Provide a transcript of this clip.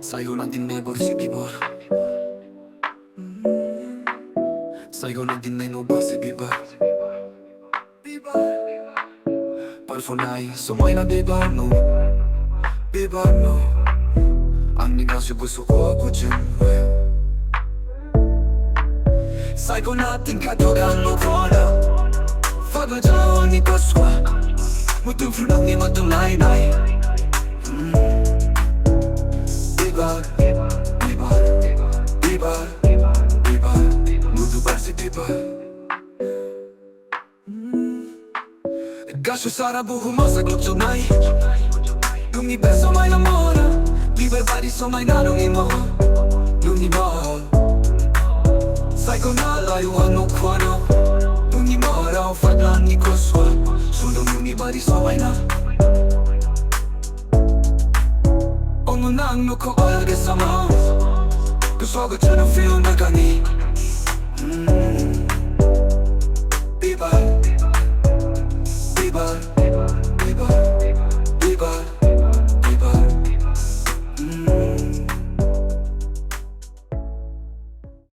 Sa'yo lang din may si Bibor. Sa'yo lang din may si Bibor. Parfonai, sumay na Bibor no. Bibor no. Ang negosyo gusto ko ako dyan. Sa'yo natin katogan mo ko na. Fagladyaw ni Paswa. Mutufu lang ni matulay-nay. Bibor, Bibor, Bibor, Bibor, Mutubar si Bibor. Gasyo sa buho mo sa glotsunay. Universo may namora. Bibor body so may nanungin mo. Lunimahal. Sa'yo na layuan mo kwano. Lunimahal fadlan ni Koswa. Sulong unibody so may na. Ono na ang nuko alage sama. Gusto ko dyan ang feel na gani.